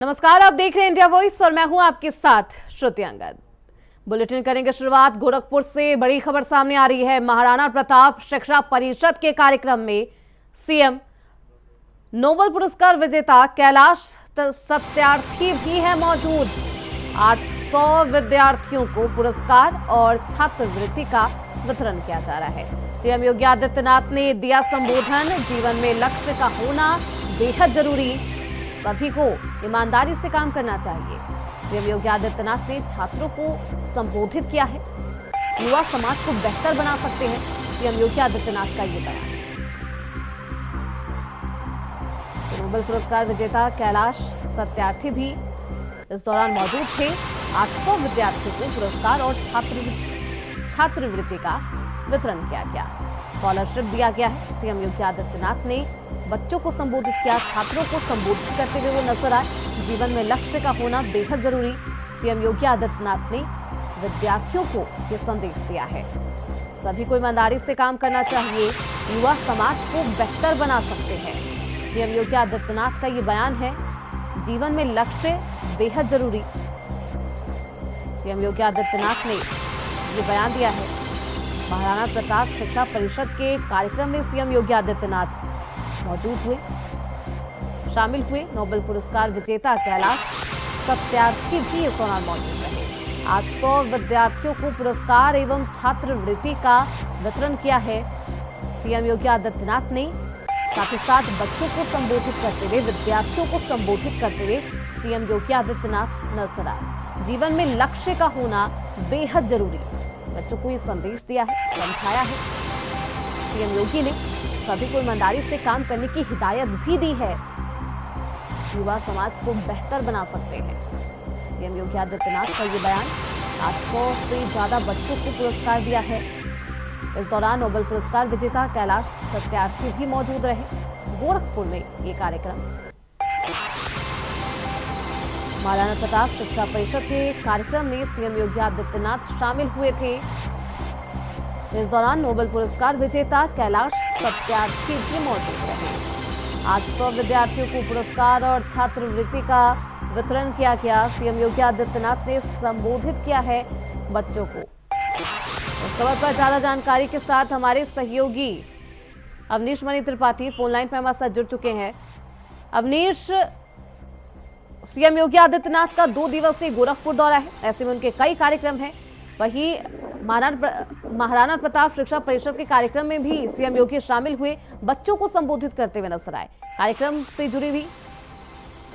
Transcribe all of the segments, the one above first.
नमस्कार, आप देख रहे हैं इंडिया वॉइस और मैं हूं आपके साथ श्रुति अंगद। बुलेटिन करेंगे शुरुआत गोरखपुर से। बड़ी खबर सामने आ रही है। महाराणा प्रताप शिक्षा परिषद के कार्यक्रम में सीएम नोबेल पुरस्कार विजेता कैलाश सत्यार्थी भी है मौजूद। 800 विद्यार्थियों को पुरस्कार और छात्रवृत्ति का वितरण किया जा रहा है। सीएम योगी आदित्यनाथ ने दिया संबोधन। जीवन में लक्ष्य का होना बेहद जरूरी, सभी को ईमानदारी से काम करना चाहिए। सीएम योगी आदित्यनाथ ने छात्रों को संबोधित किया है। युवा समाज को बेहतर बना सकते हैं, सीएम योगी आदित्यनाथ का ये बयान। नोबेल पुरस्कार विजेता कैलाश सत्यार्थी भी इस दौरान मौजूद थे। 800 विद्यार्थियों को पुरस्कार और छात्रवृत्ति का वितरण किया गया। स्कॉलरशिप दिया गया है। सीएम योगी आदित्यनाथ ने बच्चों को संबोधित किया। छात्रों को संबोधित करते हुए वो नजर आए। जीवन में लक्ष्य का होना बेहद जरूरी, सीएम योगी आदित्यनाथ ने विद्यार्थियों को ये संदेश दिया है। सभी को ईमानदारी से काम करना चाहिए, युवा समाज को बेहतर बना सकते हैं। सीएम योगी आदित्यनाथ का ये बयान है। जीवन में लक्ष्य बेहद जरूरी, सीएम योगी आदित्यनाथ ने ये बयान दिया है। महाराणा प्रताप शिक्षा परिषद के कार्यक्रम में सीएम योगी आदित्यनाथ मौजूद हुए, शामिल हुए। नोबेल पुरस्कार विजेता कैलाश सत्यार्थी भी इस दौरान मौजूद रहे। 800 विद्यार्थियों को पुरस्कार एवं छात्रवृत्ति का वितरण किया है सीएम योगी आदित्यनाथ ने। साथ ही साथ बच्चों को संबोधित करते हुए, विद्यार्थियों को संबोधित करते हुए सीएम योगी आदित्यनाथ नजर आए। जीवन में लक्ष्य का होना बेहद जरूरी, बच्चों को ये संदेश दिया है, समझाया है। सीएम योगी ने सभी को ईमानदारी से काम करने की हिदायत भी दी है। युवा समाज को बेहतर बना सकते हैं, सीएम योगी आदित्यनाथ का ये बयान। 800 से ज्यादा बच्चों को पुरस्कार दिया है। इस दौरान नोबेल पुरस्कार विजेता कैलाश सत्यार्थी भी मौजूद रहे। गोरखपुर में ये कार्यक्रम महाराणा प्रताप शिक्षा परिषद के कार्यक्रम में सीएम योगी आदित्यनाथ शामिल हुए थे। इस दौरान नोबेल पुरस्कार विजेता कैलाश सत्यार्थी भी मौजूद रहे। 800 विद्यार्थियों को पुरस्कार और छात्रवृत्ति का वितरण किया गया। सीएम योगी आदित्यनाथ ने संबोधित किया है बच्चों को। इस खबर पर ज्यादा जानकारी के साथ हमारे सहयोगी अवनीश मणि त्रिपाठी फोन लाइन पर हमारे साथ जुड़ चुके हैं। अवनीश, सीएम योगी आदित्यनाथ का 2 दिवसीय गोरखपुर दौरा है, ऐसे में उनके कई कार्यक्रम हैं। वहीं महाराणा प्रताप शिक्षा परिषद के कार्यक्रम में भी सीएम योगी शामिल हुए, बच्चों को संबोधित करते हुए नजर आए। कार्यक्रम से जुड़ी हुई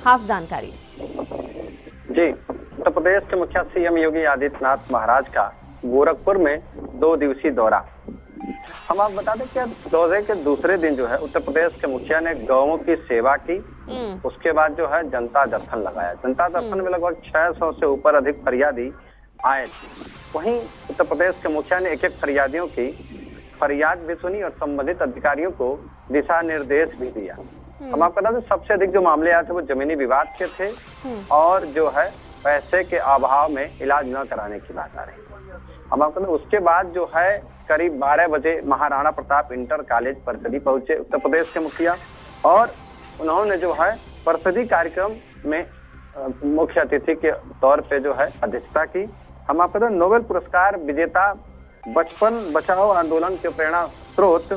खास जानकारी। जी, उत्तर प्रदेश के मुखिया सीएम योगी आदित्यनाथ महाराज का गोरखपुर में 2 दिवसीय दौरा। हम आप बता दें कि दौरे के दूसरे दिन जो है उत्तर प्रदेश के मुखिया ने गौओं की सेवा की। उसके बाद जो है जनता दर्शन लगाया। जनता दर्शन में लगभग 600 से ऊपर अधिक फरियादी आए थे। वहीं उत्तर प्रदेश के मुखिया ने एक फरियादियों की फरियाद भी सुनी और संबंधित अधिकारियों को दिशा निर्देश भी दिया। हम आपको बता दें सबसे अधिक जो मामले आए थे वो जमीनी विवाद के थे और जो है पैसे के अभाव में इलाज न कराने की बात आ रही। हम आपको उसके बाद जो है करीब 12 बजे महाराणा प्रताप इंटर कॉलेज परिषदी पहुंचे उत्तर प्रदेश के मुखिया और उन्होंने जो है परिषदी कार्यक्रम में मुख्य अतिथि के तौर पे जो है अध्यक्षता की। हम आपको बता नोबेल पुरस्कार विजेता बचपन बचाओ आंदोलन के प्रेरणा स्रोत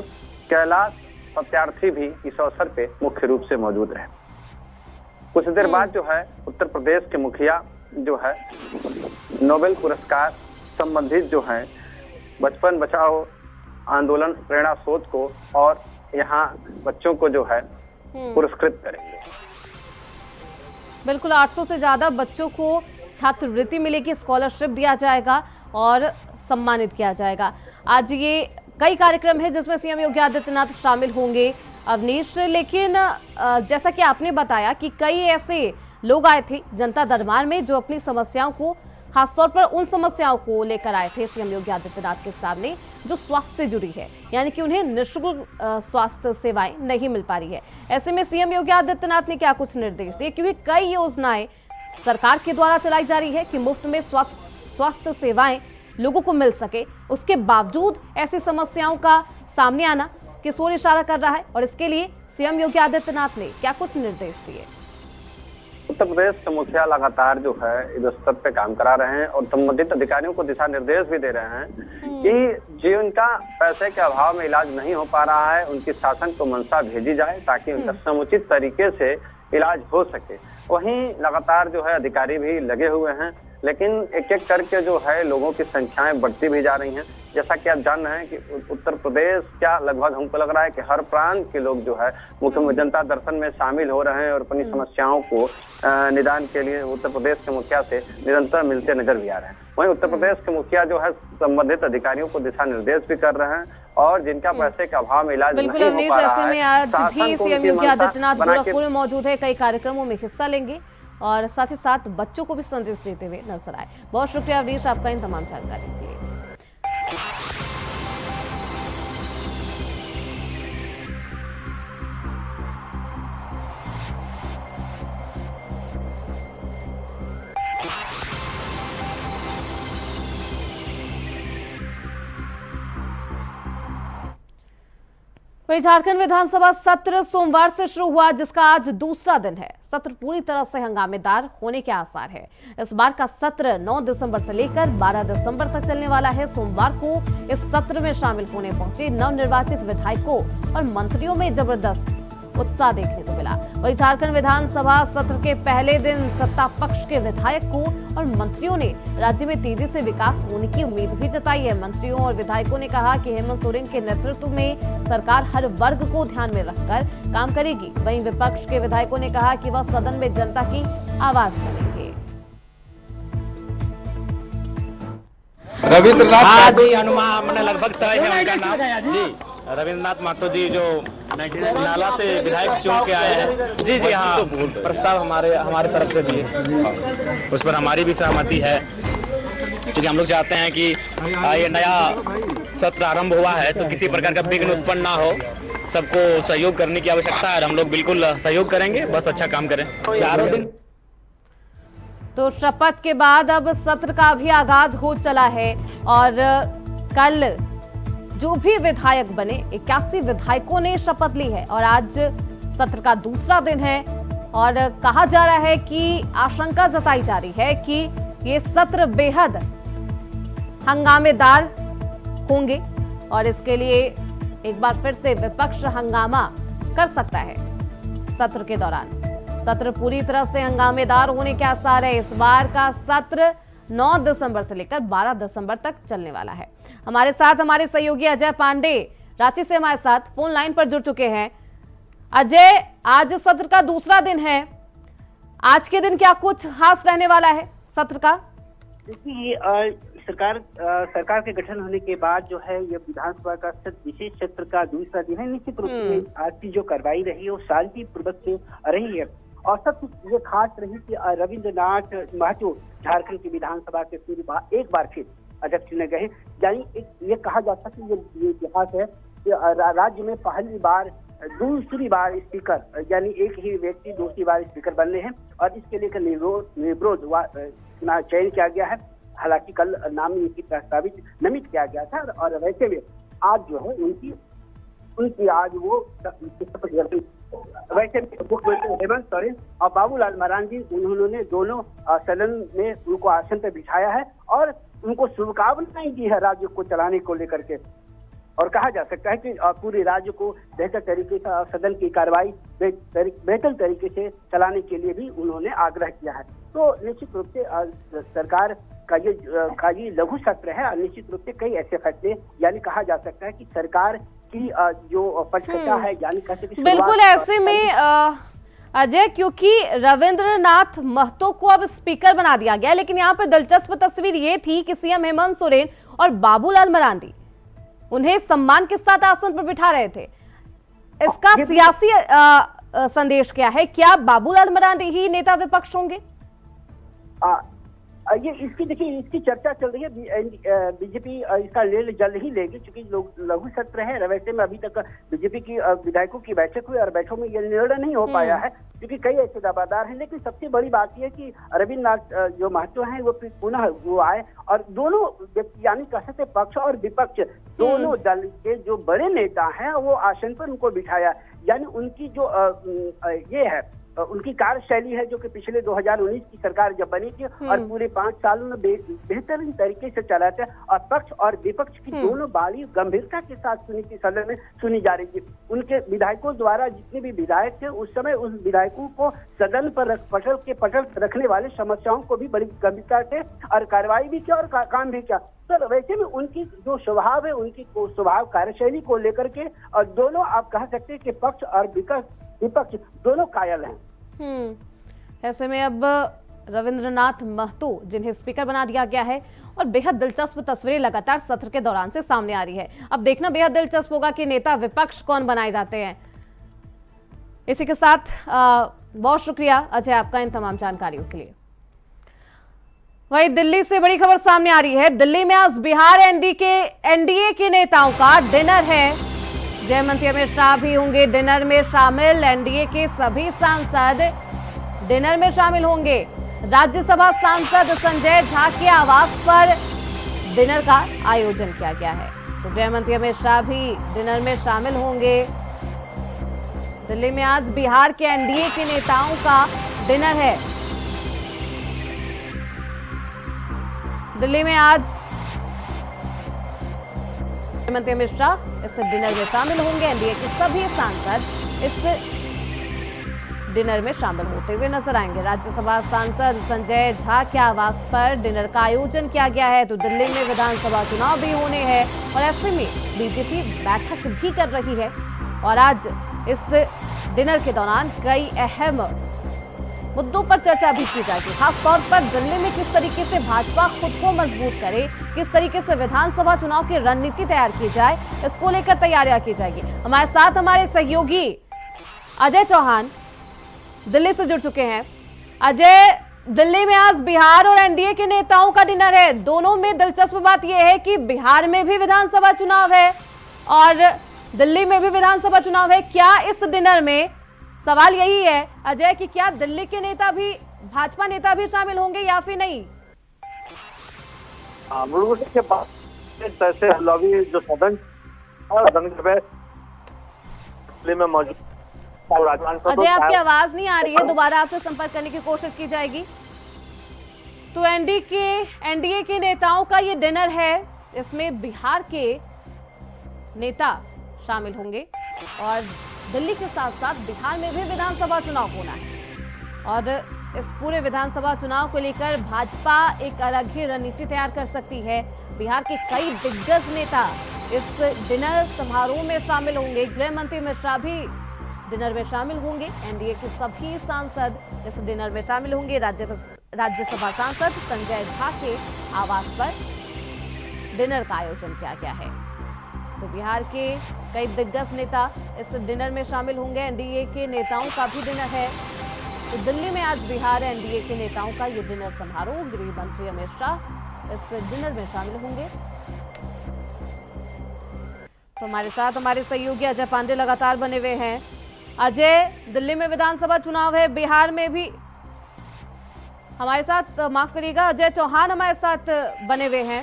कैलाश सत्यार्थी भी इस अवसर पे मुख्य रूप से मौजूद रहे। कुछ देर बाद जो है उत्तर प्रदेश के मुखिया जो है नोबेल पुरस्कार संबंधित जो है बचपन बचाओ आंदोलन प्रेरणा स्रोत को और यहाँ बच्चों को जो है पुरस्कृत करेंगे। बिल्कुल, 800 से ज्यादा बच्चों को छात्रवृत्ति मिलेगी, स्कॉलरशिप दिया जाएगा और सम्मानित किया जाएगा। आज ये कई कार्यक्रम है जिसमें सीएम योगी आदित्यनाथ शामिल होंगे अवनीश, लेकिन जैसा कि आपने बताया कि कई ऐसे लोग आए थे जनता दरबार में जो अपनी समस्याओं को, खासतौर पर उन समस्याओं को लेकर आए थे सीएम योगी आदित्यनाथ के सामने जो स्वास्थ्य से जुड़ी है, यानी कि उन्हें निःशुल्क स्वास्थ्य सेवाएं नहीं मिल पा रही है। ऐसे में सीएम योगी आदित्यनाथ ने क्या कुछ निर्देश दिए, क्योंकि कई योजनाएं सरकार के द्वारा चलाई जा रही है कि मुफ्त में स्वास्थ्य सेवाएं लोगों को मिल सके, उसके बावजूद ऐसी समस्याओं का सामने आना किस ओर इशारा कर रहा है और इसके लिए सीएम योगी आदित्यनाथ ने क्या कुछ निर्देश दिए। उत्तर प्रदेश के मुखिया लगातार जो है इस स्तर पे काम करा रहे हैं और संबंधित अधिकारियों को दिशा निर्देश भी दे रहे हैं कि जिनका पैसे के अभाव में इलाज नहीं हो पा रहा है उनकी शासन को मंशा भेजी जाए ताकि उनका समुचित तरीके से इलाज हो सके। वहीं लगातार जो है अधिकारी भी लगे हुए हैं, लेकिन एक एक करके जो है लोगों की संख्याएं बढ़ती भी जा रही हैं। जैसा कि आप जान रहे हैं कि उत्तर प्रदेश क्या लगभग हमको लग रहा है कि हर प्रांत के लोग जो है मुख्य जनता दर्शन में शामिल हो रहे हैं और अपनी समस्याओं को निदान के लिए उत्तर प्रदेश के मुखिया से निरंतर मिलते नजर भी आ रहे हैं। वहीं उत्तर प्रदेश के मुखिया जो है संबंधित अधिकारियों को दिशा निर्देश भी कर रहे हैं और जिनका पैसे के अभाव में इलाज नहीं हो पा रहा है, आज भी सीएम योगी आदित्यनाथ गोरखपुर में मौजूद है, कई कार्यक्रमों में हिस्सा लेंगे और साथ ही साथ बच्चों को भी संदेश देते हुए नजर आए। बहुत शुक्रिया वीर आपका इन तमाम जानकारी के लिए। वहीं झारखंड विधानसभा सत्र सोमवार से शुरू हुआ, जिसका आज दूसरा दिन है। सत्र पूरी तरह से हंगामेदार होने के आसार है। इस बार का सत्र 9 दिसंबर से लेकर 12 दिसंबर तक चलने वाला है। सोमवार को इस सत्र में शामिल होने पहुंचे नवनिर्वाचित विधायकों और मंत्रियों में जबरदस्त उत्साह देखने को मिला। वहीं झारखंड विधानसभा सत्र के पहले दिन सत्ता पक्ष के विधायकों और मंत्रियों ने राज्य में तेजी से विकास होने की उम्मीद भी जताई है। मंत्रियों और विधायकों ने कहा कि हेमंत सोरेन के नेतृत्व में सरकार हर वर्ग को ध्यान में रखकर काम करेगी। वहीं विपक्ष के विधायकों ने कहा कि वह सदन में जनता की आवाज बनेंगे। रविंद्रनाथ जी अनुमान मैंने लगभग तय है उनका नाम जी। रविंद्रनाथ महतो जी जो नाला से विधायक चुन के आए हैं। जी जी हाँ, प्रस्ताव हमारे तरफ से भी है, उस पर हमारी भी सहमति है, क्योंकि हम लोग चाहते हैं कि ये नया सत्र आरंभ हुआ है तो किसी प्रकार का विघ्न उत्पन्न ना हो। सबको सहयोग करने की आवश्यकता है, हम लोग बिल्कुल सहयोग करेंगे, बस अच्छा काम करें। चारों दिन तो शपथ के बाद अब सत्र का भी आगाज हो चला है और कल जो भी विधायक बने 81 विधायकों ने शपथ ली है और आज सत्र का दूसरा दिन है और कहा जा रहा है कि आशंका जताई जा रही है कि ये सत्र बेहद हंगामेदार होंगे और इसके लिए एक बार फिर से विपक्ष हंगामा कर सकता है। सत्र के दौरान सत्र पूरी तरह से हंगामेदार होने के आसार है। इस बार का सत्र 9 दिसंबर से लेकर 12 दिसंबर तक चलने वाला है। हमारे साथ हमारे सहयोगी अजय पांडे रांची से हमारे साथ फोन लाइन पर जुड़ चुके हैं। अजय, आज सत्र का दूसरा दिन है, आज के दिन क्या कुछ खास रहने वाला है सत्र का? देखिए, सरकार के गठन होने के बाद जो है ये विधानसभा का विशेष सत्र का दूसरा दिन है। निश्चित रूप से आज की जो कार्रवाई रही है वो शांतिपूर्वक से रही है और सब ये खास रही कि रविंद्रनाथ महतो झारखंड की विधानसभा के पूरी एक बार फिर अध्यक्ष चुने गए। यानी ये कहा जा सकता है ये इतिहास है कि राज्य में पहली बार दूसरी बार स्पीकर यानी एक ही व्यक्ति दूसरी बार स्पीकर बनने हैं और इसके लेकर निर्विरोध चयन किया गया है। हालांकि कल नाम इनकी प्रस्तावित नमित किया गया था और वैसे में आज जो है उनकी आज वो वैसे हेमंत सोरेन और बाबूलाल मरांडी उन्होंने दोनों सदन में उनको आसन पर बिठाया है और उनको शुभकामनाएं दी है राज्य को चलाने को लेकर के। और कहा जा सकता है कि पूरे राज्य को बेहतर तरीके से सदन की कार्रवाई बेहतर तरीके से चलाने के लिए भी उन्होंने आग्रह किया है। तो निश्चित रूप से सरकार का ये लघु सत्र है और निश्चित रूप से कई ऐसे फैसले यानी कहा जा सकता है कि सरकार की जो पक्षता है यानी बिल्कुल ऐसे में अजय, क्योंकि रविंद्रनाथ महतो को अब स्पीकर बना दिया गया, लेकिन यहाँ पर दिलचस्प तस्वीर ये थी कि सीएम हेमंत सोरेन और बाबूलाल मरांडी उन्हें सम्मान के साथ आसन पर बिठा रहे थे। इसका सियासी संदेश क्या है? क्या बाबूलाल मरांडी ही नेता विपक्ष होंगे? ये इसकी देखिए इसकी चर्चा चल रही है। बीजेपी इसका ले जल्द ही लेगी क्योंकि लघु सत्र है। वैसे में अभी तक बीजेपी की विधायकों की बैठक हुई और बैठकों में ये निर्णय नहीं हो पाया है क्योंकि कई ऐसे दावेदार हैं। लेकिन सबसे बड़ी बात यह है कि रविंद्रनाथ जो महतो हैं वो पुनः वो आए और दोनों यानी कह सकते पक्ष और विपक्ष दोनों दल के जो बड़े नेता हैं वो आसन पर उनको बिठाया। यानी उनकी जो ये है उनकी कार्यशैली है जो कि पिछले 2019 की सरकार जब बनी थी और पूरे 5 सालों में बेहतरीन तरीके से चलाते हैं और पक्ष और विपक्ष की दोनों बारी गंभीरता के साथ सदन में सुनी जा रही थी। उनके विधायकों द्वारा जितने भी विधायक थे उस समय उन विधायकों को सदन पर पटल रखने वाले समस्याओं को भी बड़ी गंभीरता से और कार्रवाई भी किया और काम भी किया। तो वैसे में उनकी जो स्वभाव है, उनकी स्वभाव कार्यशैली को लेकर के और दोनों आप कह सकते हैं कि पक्ष और विपक्ष दोनों कायल हैं। ऐसे में अब रविंद्रनाथ महतो जिन्हें स्पीकर बना दिया गया है और बेहद दिलचस्प तस्वीरें लगातार सत्र के दौरान से सामने आ रही है। अब देखना बेहद दिलचस्प होगा कि नेता विपक्ष कौन बनाए जाते हैं। इसी के साथ बहुत शुक्रिया अजय आपका इन तमाम जानकारियों के लिए। वहीं दिल्ली से बड़ी खबर सामने आ रही है। दिल्ली में आज बिहार एनडीए के नेताओं का डिनर है। गृह मंत्री अमित शाह भी होंगे डिनर में शामिल। एनडीए के सभी सांसद डिनर में शामिल होंगे। राज्यसभा सांसद संजय झा के आवास पर डिनर का आयोजन किया गया है। तो गृह मंत्री अमित शाह भी डिनर में शामिल होंगे। दिल्ली में आज बिहार के एनडीए के नेताओं का डिनर है। दिल्ली में आज मंत्री अमित शाह इस डिनर में शामिल होंगे। एनडीए के सभी सांसद इस डिनर में शामिल होते हुए नजर आएंगे। राज्यसभा सांसद संजय झा के आवास पर डिनर का आयोजन किया गया है। तो दिल्ली में विधानसभा चुनाव भी होने हैं और ऐसे में बीजेपी बैठक भी कर रही है और आज इस डिनर के दौरान कई अहम मुद्दों पर चर्चा भी की जाएगी। खासतौर पर दिल्ली में किस तरीके से भाजपा खुद को मजबूत करे, किस तरीके से विधानसभा चुनाव की रणनीति तैयार की जाए, इसको लेकर तैयारियां की जाएगी। हमारे साथ हमारे सहयोगी अजय चौहान दिल्ली से जुड़ चुके हैं। अजय, दिल्ली में आज बिहार और एनडीए के नेताओं का डिनर है। दोनों में दिलचस्प बात यह है कि बिहार में भी विधानसभा चुनाव है और दिल्ली में भी विधानसभा चुनाव है। क्या इस डिनर में, सवाल यही है अजय कि क्या दिल्ली के नेता भी, भाजपा नेता भी शामिल होंगे या फिर नहीं? के बाद लॉबी जो सदन में मौजूद। अजय, आपकी आवाज नहीं आ रही है, दोबारा आपसे संपर्क करने की कोशिश की जाएगी। तो एनडीए के नेताओं का ये डिनर है। इसमें बिहार के नेता शामिल होंगे और दिल्ली के साथ साथ बिहार में भी विधानसभा चुनाव होना है और इस पूरे विधानसभा चुनाव को लेकर भाजपा एक अलग ही रणनीति तैयार कर सकती है। बिहार के कई दिग्गज नेता इस डिनर समारोह में शामिल होंगे। गृह मंत्री अमित शाह भी डिनर में शामिल होंगे। एनडीए के सभी सांसद इस डिनर में शामिल होंगे। राज्यसभा सांसद संजय झा के आवास पर डिनर का आयोजन किया गया है। तो बिहार के कई दिग्गज नेता इस डिनर में शामिल होंगे। एनडीए के नेताओं का भी डिनर है। तो दिल्ली में आज बिहार एनडीए के नेताओं का ये डिनर समारोह, गृह मंत्री अमित शाह इस डिनर में शामिल होंगे। तो हमारे साथ हमारे सहयोगी अजय पांडे लगातार बने हुए हैं। अजय, दिल्ली में विधानसभा चुनाव है, बिहार में भी हमारे साथ, माफ करिएगा, अजय चौहान हमारे साथ बने हुए हैं।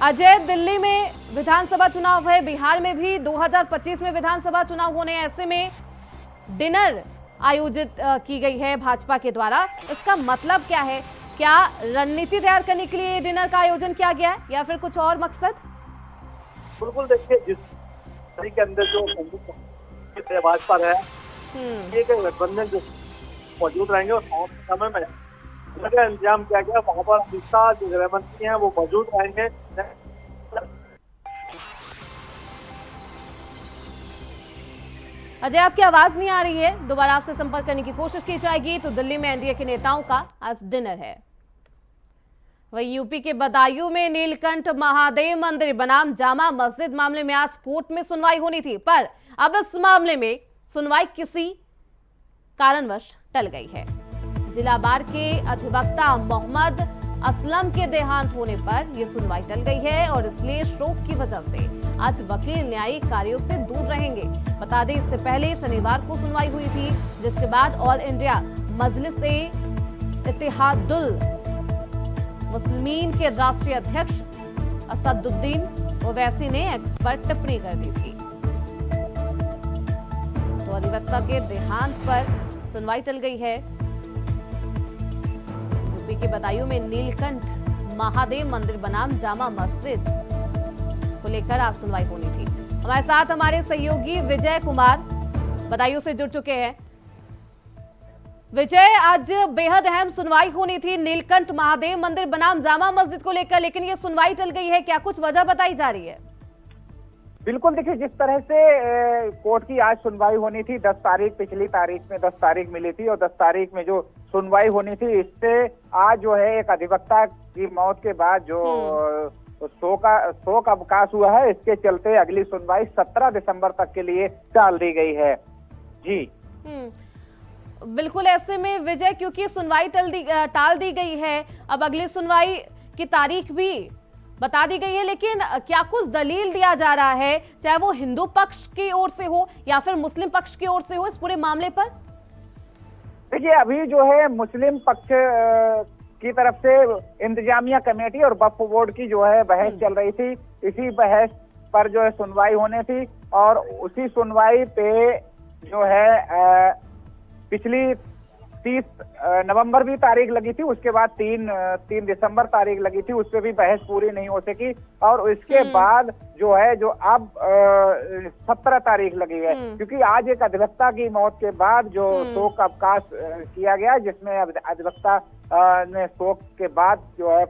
अजय, दिल्ली में विधानसभा चुनाव है, बिहार में भी 2025 में विधानसभा चुनाव होने हैं। ऐसे में डिनर आयोजित की गई है भाजपा के द्वारा। इसका मतलब क्या है? क्या रणनीति तैयार करने के लिए डिनर का आयोजन किया गया है या फिर कुछ और मकसद? बिल्कुल, देखिए जिस के अंदर जो भाजपा है ये गठबंधन जो मौजूद रहेंगे और समय में इंतजाम किया गया। वहां पर अमित शाह जो गृह मंत्री हैं वो मौजूद रहेंगे। अजय, आपकी आवाज नहीं आ रही है, दोबारा आपसे संपर्क करने की कोशिश की जाएगी। तो दिल्ली में एनडीए के नेताओं का आज डिनर है। वहीं यूपी के बदायूं में नीलकंठ महादेव मंदिर बनाम जामा मस्जिद मामले में आज कोर्ट में सुनवाई होनी थी, पर अब इस मामले में सुनवाई किसी कारणवश टल गई है। जिला बार के अधिवक्ता मोहम्मद असलम के देहांत होने पर यह सुनवाई टल गई है और इसलिए शोक की वजह से आज वकील न्यायिक कार्यों से दूर रहेंगे। बता दें, इससे पहले शनिवार को सुनवाई हुई थी, जिसके बाद ऑल इंडिया मजलिस-ए-इत्तेहादुल मुस्लिमीन के राष्ट्रीय अध्यक्ष असदुद्दीन ओवैसी ने एक्स पर टिप्पणी कर दी थी। तो अधिवक्ता के देहांत पर सुनवाई टल गई है। यूपी के बदायूं में नीलकंठ महादेव मंदिर बनाम जामा मस्जिद को लेकर आज सुनवाई होनी थी। हमारे साथ हमारे सहयोगी विजय कुमार बदायूं से जुड़ चुके हैं। विजय, आज बेहद अहम सुनवाई होनी थी नीलकंठ महादेव मंदिर बनाम जामा मस्जिद को लेकर, लेकिन ये सुनवाई टल गई है, क्या कुछ वजह बताई जा रही है? बिल्कुल, देखिए जिस तरह से कोर्ट की आज सुनवाई होनी थी 10 तारीख, पिछली तारीख में 10 तारीख मिली थी और 10 तारीख में जो सुनवाई होनी थी, इससे आज जो है एक अधिवक्ता की मौत के बाद जो शो का अवकाश हुआ है, इसके चलते अगली सुनवाई 17 दिसंबर तक के लिए टाल दी गई है। जी बिल्कुल, ऐसे में विजय क्योंकि सुनवाई टाल दी गई है, अब अगली सुनवाई की तारीख भी बता दी गई है, लेकिन क्या कुछ दलील दिया जा रहा है, चाहे वो हिंदू पक्ष की ओर से हो या फिर मुस्लिम पक्ष की ओर से हो, इस पूरे मामले पर? देखिए, अभी जो है मुस्लिम पक्ष की तरफ से इंतजामिया कमेटी और वक्फ बोर्ड की जो है बहस चल रही थी। इसी बहस पर जो है सुनवाई होनी थी और उसी सुनवाई पे जो है पिछली 30 नवंबर भी तारीख लगी थी, उसके बाद 3 दिसंबर तारीख लगी थी, उस पर भी बहस पूरी नहीं हो सकी और इसके बाद जो है जो अब 17 तारीख लगी है, क्योंकि आज एक अधिवक्ता की मौत के बाद जो शोक अवकाश किया गया, जिसमें अधिवक्ता ने शोक के बाद जो है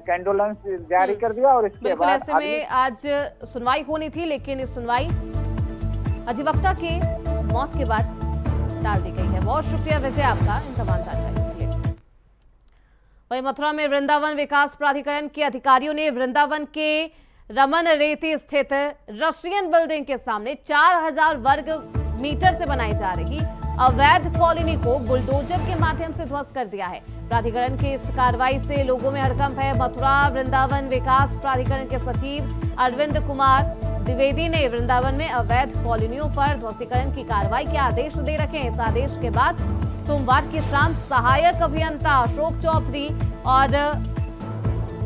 कैंडोलेंस जारी कर दिया और इसके बाद ऐसे में आज सुनवाई होनी थी, लेकिन इस सुनवाई अधिवक्ता के मौत के बाद टाल दी गई है। बहुत शुक्रिया विजय आपका इन तमाम जानकारी के लिए। वहीं मथुरा में वृंदावन विकास प्राधिकरण के अधिकारियों ने वृंदावन के रमन रेती स्थित रशियन बिल्डिंग के सामने 4000 वर्ग मीटर से बनाई जा रही अवैध कॉलोनी को बुलडोजर के माध्यम से ध्वस्त कर दिया है। प्राधिकरण की इस कार्रवाई से लोगों में हड़कंप है। मथुरा वृंदावन विकास प्राधिकरण के सचिव अरविंद कुमार द्विवेदी ने वृंदावन में अवैध कॉलोनियों पर ध्वस्तीकरण की कार्रवाई के आदेश दे रखे हैं। इस आदेश के बाद सोमवार की शाम सहायक अभियंता अशोक चौधरी और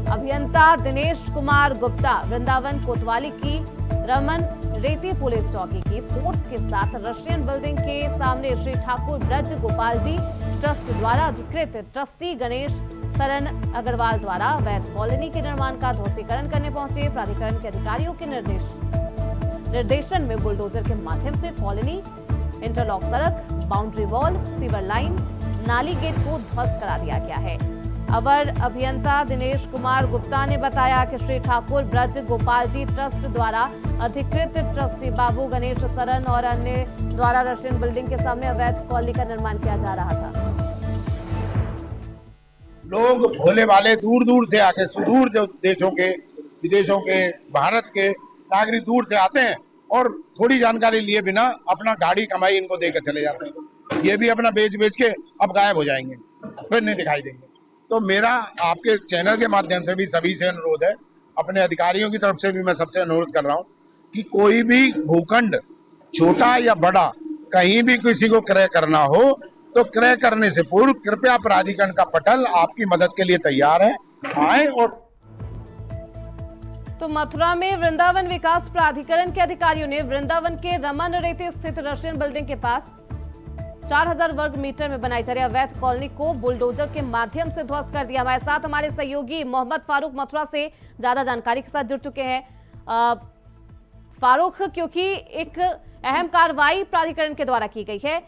अभियंता दिनेश कुमार गुप्ता वृंदावन कोतवाली की रमन रेती पुलिस चौकी की फोर्स के साथ रशियन बिल्डिंग के सामने श्री ठाकुर ब्रज गोपाल जी ट्रस्ट द्वारा अधिकृत ट्रस्टी गणेश सरन अग्रवाल द्वारा अवैध कॉलोनी के निर्माण का ध्वस्तीकरण करने पहुंचे। प्राधिकरण के अधिकारियों के निर्देशन में बुलडोजर के माध्यम से कॉलोनी, इंटरलॉक सड़क, बाउंड्री वॉल, सीवर लाइन, नाली गेट को ध्वस्त करा दिया गया है। अवर अभियंता दिनेश कुमार गुप्ता ने बताया कि श्री ठाकुर ब्रज गोपाल जी ट्रस्ट द्वारा अधिकृत ट्रस्टी बाबू गणेश सरन और अन्य द्वारा रशियन बिल्डिंग के सामने अवैध कॉलोनी का निर्माण किया जा रहा था। लोग भोले वाले दूर दूर से आके, सुदूर देशों के, विदेशों के, भारत के नागरिक दूर से आते हैं और थोड़ी जानकारी लिए बिना अपना गाड़ी कमाई इनको देकर चले जाते हैं। ये भी अपना बेच के अब गायब हो जाएंगे, फिर नहीं दिखाई देंगे। तो मेरा आपके चैनल के माध्यम से भी सभी से अनुरोध है, अपने अधिकारियों की तरफ से भी मैं सबसे अनुरोध कर रहा हूँ कि कोई भी भूखंड छोटा या बड़ा कहीं भी किसी को क्रय करना हो तो क्रय करने से पूर्व कृपया प्राधिकरण का पटल आपकी मदद के लिए तैयार है, आए। और तो मथुरा में वृंदावन विकास प्राधिकरण के अधिकारियों ने वृंदावन के रमन रेती स्थित रशियन बिल्डिंग के पास 4000 वर्ग मीटर में बनाई जा रही अवैध कॉलोनी को बुलडोजर के माध्यम से ध्वस्त कर दिया। हमारे साथ हमारे सहयोगी मोहम्मद फारूक मथुरा से ज्यादा जानकारी के साथ जुड़ चुके हैं। फारूक, क्योंकि एक अहम कार्रवाई प्राधिकरण के द्वारा की गई है,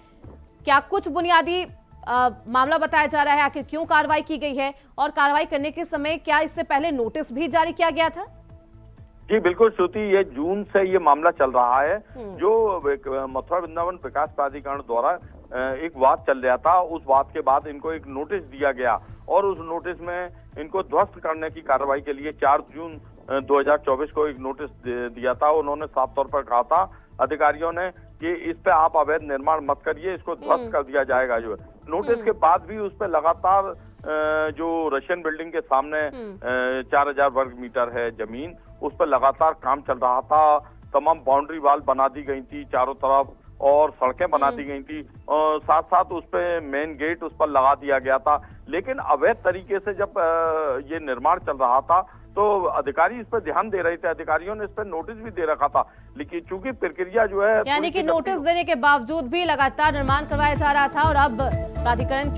क्या कुछ बुनियादी मामला बताया जा रहा है, आखिर क्यों कार्रवाई की गई है और कार्रवाई करने के समय क्या इससे पहले नोटिस भी जारी किया गया था? जी बिल्कुल श्रुति, ये जून से ये मामला चल रहा है। जो मथुरा वृंदावन विकास प्राधिकरण द्वारा एक वाद चल रहा था, उस वाद के बाद इनको एक नोटिस दिया गया और उस नोटिस में इनको ध्वस्त करने की कार्रवाई के लिए 4 जून 2024 को एक नोटिस दिया था। उन्होंने साफ तौर पर कहा था अधिकारियों ने कि इस पे आप अवैध निर्माण मत करिए, इसको ध्वस्त कर दिया जाएगा। जो नोटिस के बाद भी उस पे लगातार जो रशियन बिल्डिंग के सामने 4000 वर्ग मीटर है जमीन, उस पर लगातार काम चल रहा था। तमाम बाउंड्री वाल बना दी गई थी चारों तरफ और सड़कें बना दी गई थी, साथ साथ उस पे मेन गेट उस पर लगा दिया गया था। लेकिन अवैध तरीके से जब ये निर्माण चल रहा था तो अधिकारी इस पर ध्यान दे रहे थे, अधिकारियों ने इस पर नोटिस भी दे रखा था, लेकिन चूंकि प्रक्रिया जो है यानी कि नोटिस देने के बावजूद भी लगातार निर्माण करवाया जा रहा था और अब प्राधिकरण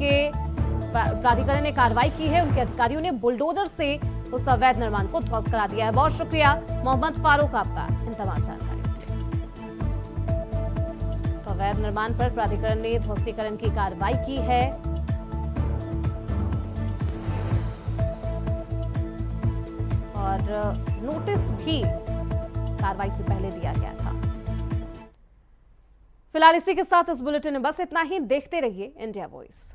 ने कार्रवाई की है। उनके अधिकारियों ने बुलडोजर से उस अवैध निर्माण को ध्वस्त करा दिया है। बहुत शुक्रिया मोहम्मद फारूक आपका इन तमाम जानकारी के लिए। तो अवैध निर्माण पर प्राधिकरण ने ध्वस्तीकरण की कार्रवाई की है। और नोटिस भी कार्रवाई से पहले दिया गया था। फिलहाल इसी के साथ इस बुलेटिन में बस इतना ही। देखते रहिए इंडिया वॉइस।